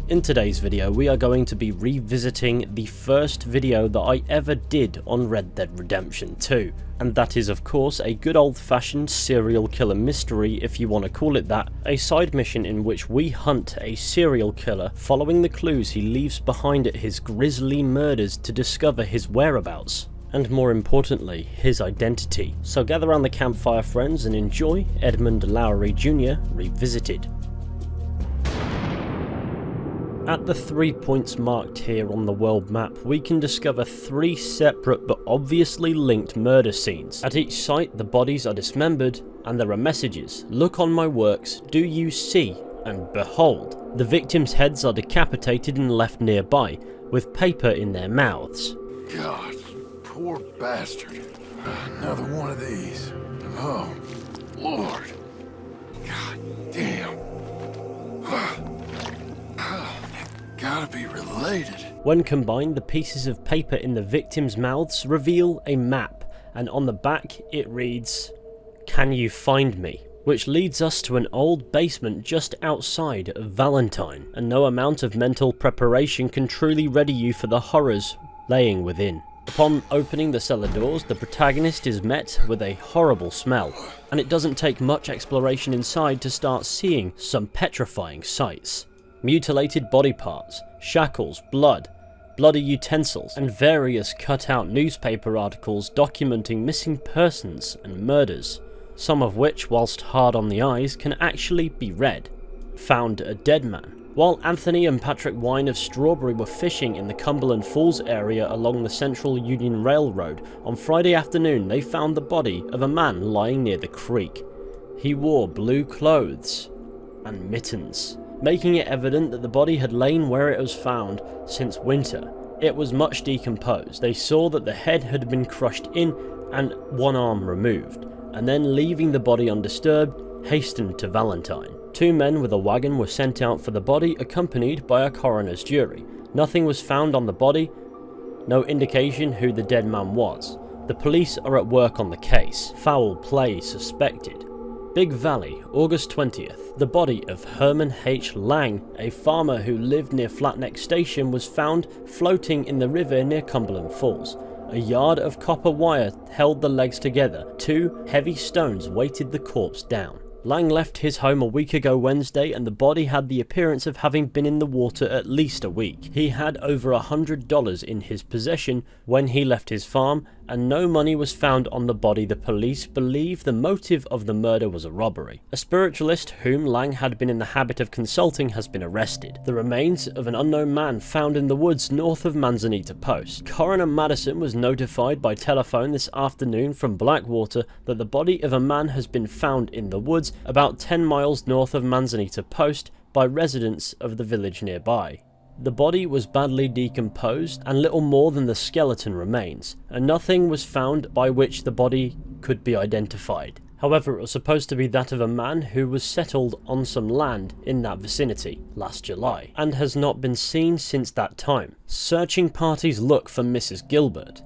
In today's video we are going to be revisiting the first video that I ever did on Red Dead Redemption 2, and that is of course a good old-fashioned serial killer mystery, if you want to call it that, a side mission in which we hunt a serial killer following the clues he leaves behind at his grisly murders to discover his whereabouts, and more importantly, his identity. So gather around the campfire, friends, and enjoy Edmund Lowry Jr. Revisited. At the 3 points marked here on the world map, we can discover 3 separate but obviously linked murder scenes. At each site, the bodies are dismembered, and there are messages. Look on my works, do you see? And behold, the victims' heads are decapitated and left nearby, with paper in their mouths. God, poor bastard. Another one of these. Oh, Lord. God damn. Gotta be related. When combined, the pieces of paper in the victims' mouths reveal a map, and on the back it reads, "Can you find me?" Which leads us to an old basement just outside of Valentine, and no amount of mental preparation can truly ready you for the horrors laying within. Upon opening the cellar doors, the protagonist is met with a horrible smell, and it doesn't take much exploration inside to start seeing some petrifying sights. Mutilated body parts, shackles, blood, bloody utensils, and various cut-out newspaper articles documenting missing persons and murders, some of which, whilst hard on the eyes, can actually be read. Found a dead man. While Anthony and Patrick Wine of Strawberry were fishing in the Cumberland Falls area along the Central Union Railroad, on Friday afternoon they found the body of a man lying near the creek. He wore blue clothes and mittens, making it evident that the body had lain where it was found since winter. It was much decomposed. They saw that the head had been crushed in and one arm removed, and then leaving the body undisturbed, hastened to Valentine. 2 men with a wagon were sent out for the body, accompanied by a coroner's jury. Nothing was found on the body, no indication who the dead man was. The police are at work on the case. Foul play suspected. Big Valley, August 20th. The body of Herman H. Lang, a farmer who lived near Flatneck Station, was found floating in the river near Cumberland Falls. A yard of copper wire held the legs together. 2 heavy stones weighted the corpse down. Lang left his home a week ago Wednesday, and the body had the appearance of having been in the water at least a week. He had over $100 in his possession when he left his farm, and no money was found on the body. The police believe the motive of the murder was a robbery. A spiritualist whom Lang had been in the habit of consulting has been arrested. The remains of an unknown man found in the woods north of Manzanita Post. Coroner Madison was notified by telephone this afternoon from Blackwater that the body of a man has been found in the woods about 10 miles north of Manzanita Post by residents of the village nearby. The body was badly decomposed and little more than the skeleton remains, and nothing was found by which the body could be identified. However, it was supposed to be that of a man who was settled on some land in that vicinity last July, and has not been seen since that time. Searching parties look for Mrs. Gilbert.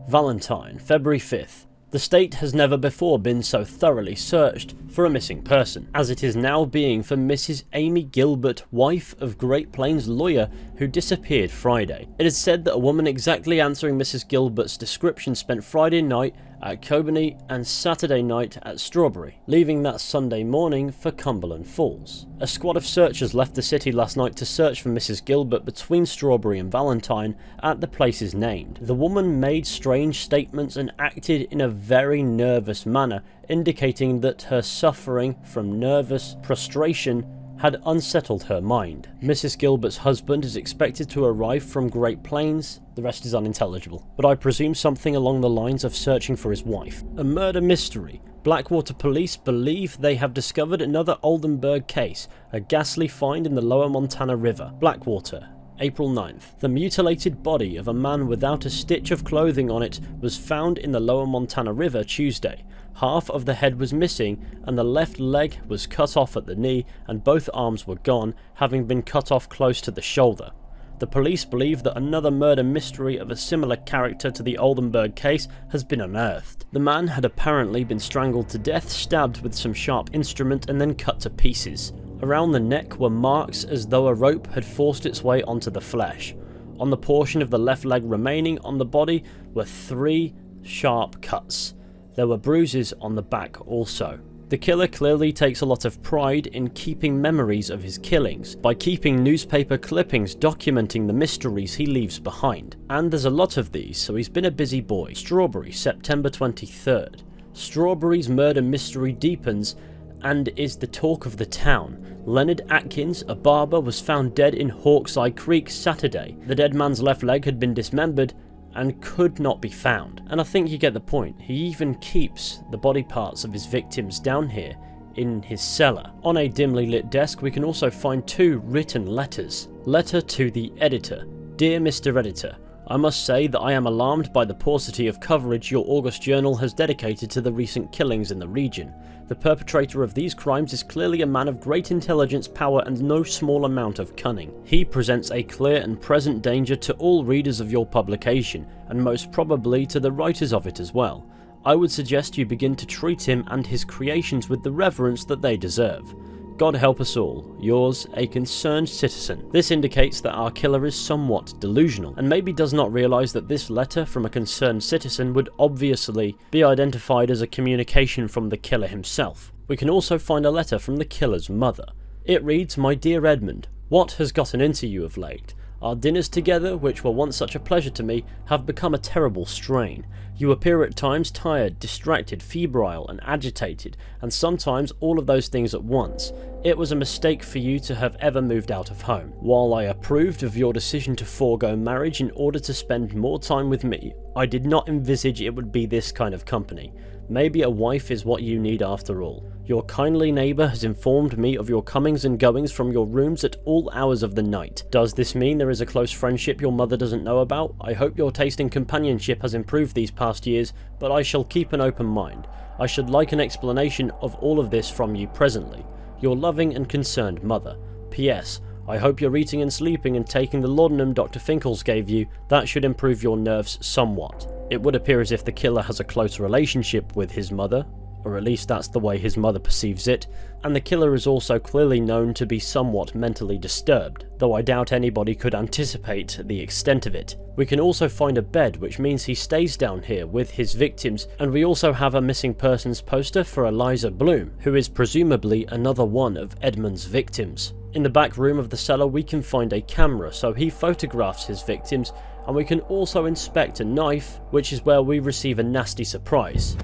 Valentine, February 5th. The state has never before been so thoroughly searched for a missing person, as it is now being for Mrs. Amy Gilbert, wife of Great Plains lawyer who disappeared Friday. It is said that a woman exactly answering Mrs. Gilbert's description spent Friday night at Coburny and Saturday night at Strawberry, leaving that Sunday morning for Cumberland Falls. A squad of searchers left the city last night to search for Mrs. Gilbert between Strawberry and Valentine at the places named. The woman made strange statements and acted in a very nervous manner, indicating that her suffering from nervous prostration had unsettled her mind. Mrs. Gilbert's husband is expected to arrive from Great Plains. The rest is unintelligible, but I presume something along the lines of searching for his wife. A murder mystery. Blackwater police believe they have discovered another Oldenburg case, a ghastly find in the lower Montana River. Blackwater, April 9th. The mutilated body of a man without a stitch of clothing on it was found in the lower Montana River Tuesday. Half of the head was missing, and the left leg was cut off at the knee, and both arms were gone, having been cut off close to the shoulder. The police believe that another murder mystery of a similar character to the Oldenburg case has been unearthed. The man had apparently been strangled to death, stabbed with some sharp instrument, and then cut to pieces. Around the neck were marks as though a rope had forced its way onto the flesh. On the portion of the left leg remaining on the body were 3 sharp cuts. There were bruises on the back also. The killer clearly takes a lot of pride in keeping memories of his killings, by keeping newspaper clippings documenting the mysteries he leaves behind. And there's a lot of these, so he's been a busy boy. Strawberry, September 23rd. Strawberry's murder mystery deepens and is the talk of the town. Leonard Atkins, a barber, was found dead in Hawkseye Creek Saturday. The dead man's left leg had been dismembered and could not be found. And I think you get the point. He even keeps the body parts of his victims down here in his cellar. On a dimly lit desk we can also find 2 written letters. Letter to the editor. Dear Mr. Editor, I must say that I am alarmed by the paucity of coverage your August journal has dedicated to the recent killings in the region. The perpetrator of these crimes is clearly a man of great intelligence, power, and no small amount of cunning. He presents a clear and present danger to all readers of your publication, and most probably to the writers of it as well. I would suggest you begin to treat him and his creations with the reverence that they deserve. God help us all. Yours, a concerned citizen. This indicates that our killer is somewhat delusional, and maybe does not realise that this letter from a concerned citizen would obviously be identified as a communication from the killer himself. We can also find a letter from the killer's mother. It reads, My dear Edmund, what has gotten into you of late? Our dinners together, which were once such a pleasure to me, have become a terrible strain. You appear at times tired, distracted, febrile, and agitated, and sometimes all of those things at once. It was a mistake for you to have ever moved out of home. While I approved of your decision to forego marriage in order to spend more time with me, I did not envisage it would be this kind of company. Maybe a wife is what you need after all. Your kindly neighbour has informed me of your comings and goings from your rooms at all hours of the night. Does this mean there is a close friendship your mother doesn't know about? I hope your taste in companionship has improved these past years, but I shall keep an open mind. I should like an explanation of all of this from you presently. Your loving and concerned mother. P.S. I hope you're eating and sleeping and taking the laudanum Dr. Finkles gave you. That should improve your nerves somewhat. It would appear as if the killer has a close relationship with his mother, or at least that's the way his mother perceives it, and the killer is also clearly known to be somewhat mentally disturbed, though I doubt anybody could anticipate the extent of it. We can also find a bed, which means he stays down here with his victims, and we also have a missing persons poster for Eliza Bloom, who is presumably another one of Edmund's victims. In the back room of the cellar we can find a camera, so he photographs his victims, and we can also inspect a knife, which is where we receive a nasty surprise.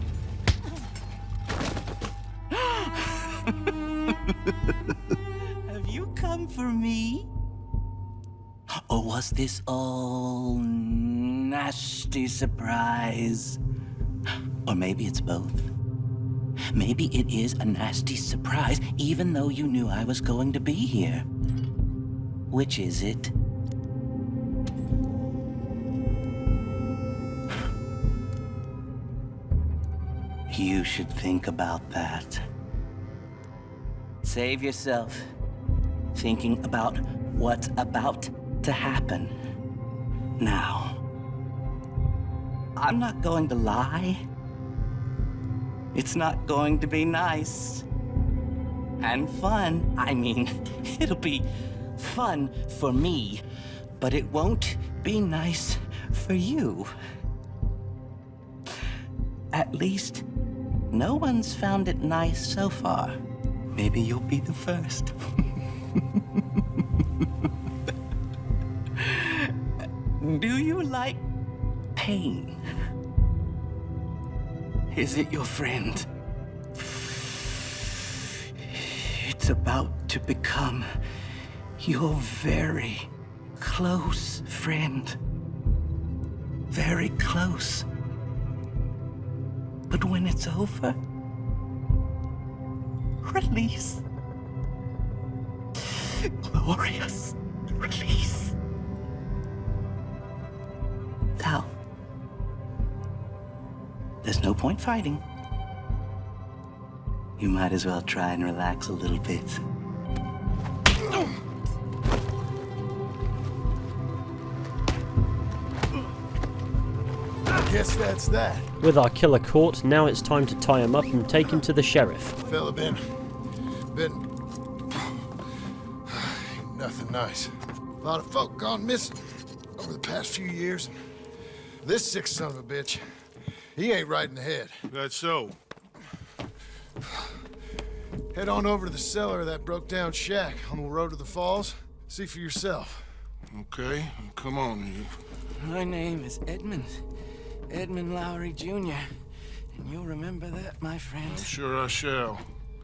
Have you come for me? Or was this all nasty surprise? Or maybe it's both. Maybe it is a nasty surprise, even though you knew I was going to be here. Which is it? You should think about that. Save yourself thinking about what's about to happen. Now, I'm not going to lie. It's not going to be nice and fun. I mean, it'll be fun for me, but it won't be nice for you. At least, no one's found it nice so far. Maybe you'll be the first. Do you like pain? Is it your friend? It's about to become your very close friend. Very close. But when it's over, release. Glorious release. Now, there's no point fighting. You might as well try and relax a little bit. I guess that's that. With our killer caught, now it's time to tie him up and take him to the sheriff. Fella been nothing nice. A lot of folk gone missing over the past few years. This sick son of a bitch, he ain't right in the head. That's so. Head on over to the cellar of that broke-down shack on the road to the falls. See for yourself. Okay, come on, you. My name is Edmund. Edmund Lowry Jr. And you'll remember that, my friend. I'm sure I shall.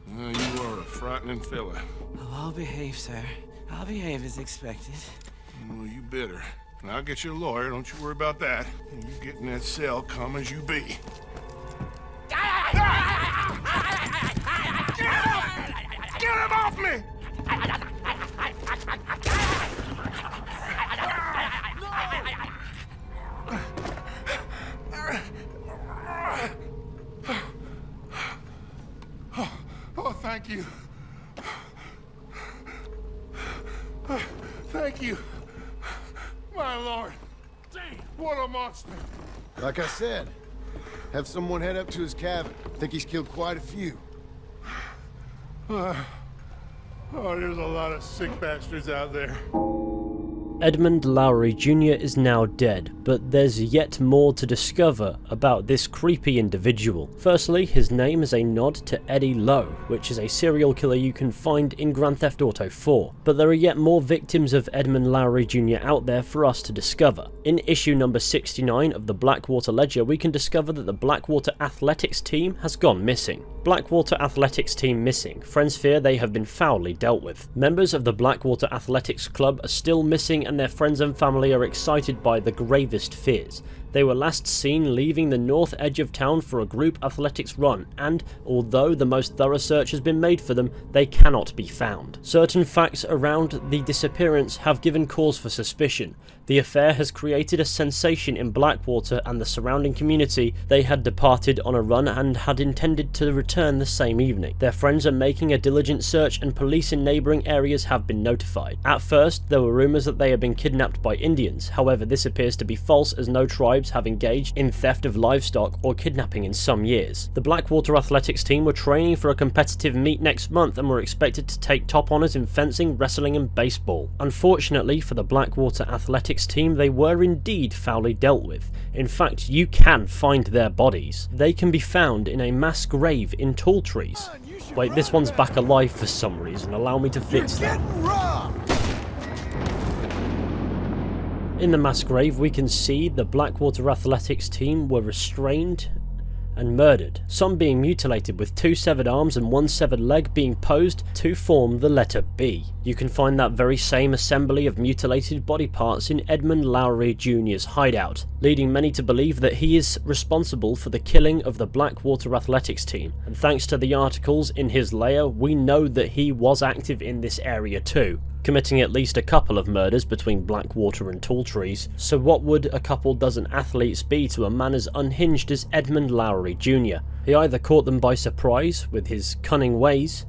You are a frightening fella. Oh, I'll behave, sir. I'll behave as expected. Well, you better. And I'll get you a lawyer, don't you worry about that. And you get in that cell, calm as you be. Get him off me! Oh, thank you. Thank you. My lord. What a monster. Like I said, have someone head up to his cabin. Think he's killed quite a few. Oh, there's a lot of sick bastards out there. Edmund Lowry Jr. is now dead, but there's yet more to discover about this creepy individual. Firstly, his name is a nod to Eddie Lowe, which is a serial killer you can find in Grand Theft Auto 4. But there are yet more victims of Edmund Lowry Jr. out there for us to discover. In issue number 69 of the Blackwater Ledger, we can discover that the Blackwater Athletics team has gone missing. Blackwater Athletics team missing. Friends fear they have been foully dealt with. Members of the Blackwater Athletics Club are still missing, and their friends and family are excited by the gravest fears. They were last seen leaving the north edge of town for a group athletics run, and although the most thorough search has been made for them, they cannot be found. Certain facts around the disappearance have given cause for suspicion. The affair has created a sensation in Blackwater and the surrounding community. They had departed on a run and had intended to return the same evening. Their friends are making a diligent search, and police in neighbouring areas have been notified. At first, there were rumours that they had been kidnapped by Indians. However, this appears to be false, as no tribes have engaged in theft of livestock or kidnapping in some years. The Blackwater Athletics team were training for a competitive meet next month and were expected to take top honours in fencing, wrestling and baseball. Unfortunately for the Blackwater Athletics team, they were indeed foully dealt with. In fact, you can find their bodies. They can be found in a mass grave in tall trees. Wait, this one's back alive for some reason. Allow me to fix that. In the mass grave, we can see the Blackwater Athletics team were restrained and murdered, some being mutilated with 2 severed arms and 1 severed leg being posed to form the letter B. You can find that very same assembly of mutilated body parts in Edmund Lowry Jr.'s hideout, leading many to believe that he is responsible for the killing of the Blackwater Athletics team, and thanks to the articles in his lair, we know that he was active in this area too, committing at least a couple of murders between Blackwater and Tall Trees. So what would a couple dozen athletes be to a man as unhinged as Edmund Lowry Jr.? He either caught them by surprise with his cunning ways,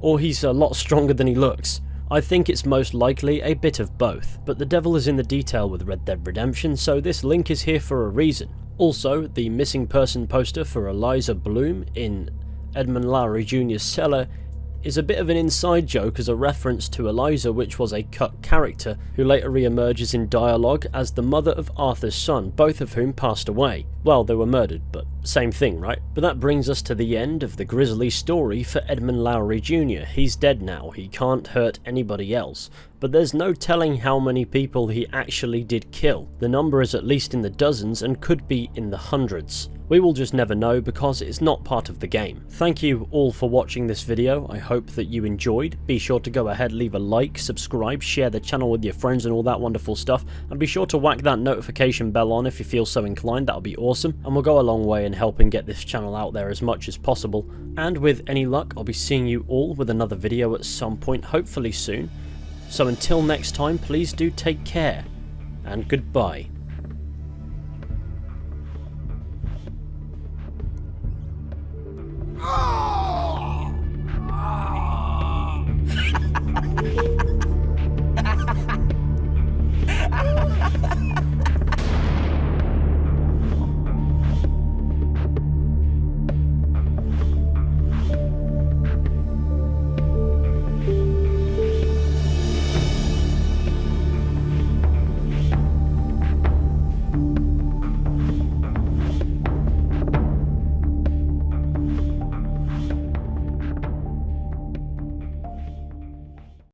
or he's a lot stronger than he looks. I think it's most likely a bit of both, but the devil is in the detail with Red Dead Redemption, so this link is here for a reason. Also, the missing person poster for Eliza Bloom in Edmund Lowry Jr.'s cellar is a bit of an inside joke as a reference to Eliza, which was a cut character who later re-emerges in dialogue as the mother of Arthur's son, both of whom passed away. Well, they were murdered, but same thing, right? But that brings us to the end of the grisly story for Edmund Lowry Jr. He's dead now, he can't hurt anybody else, but there's no telling how many people he actually did kill. The number is at least in the dozens and could be in the hundreds. We will just never know because it's not part of the game. Thank you all for watching this video. I hope that you enjoyed. Be sure to go ahead, leave a like, subscribe, share the channel with your friends and all that wonderful stuff, and be sure to whack that notification bell on if you feel so inclined. That'll be awesome, and will go a long way in helping get this channel out there as much as possible. And with any luck, I'll be seeing you all with another video at some point, hopefully soon. So until next time, please do take care, and goodbye.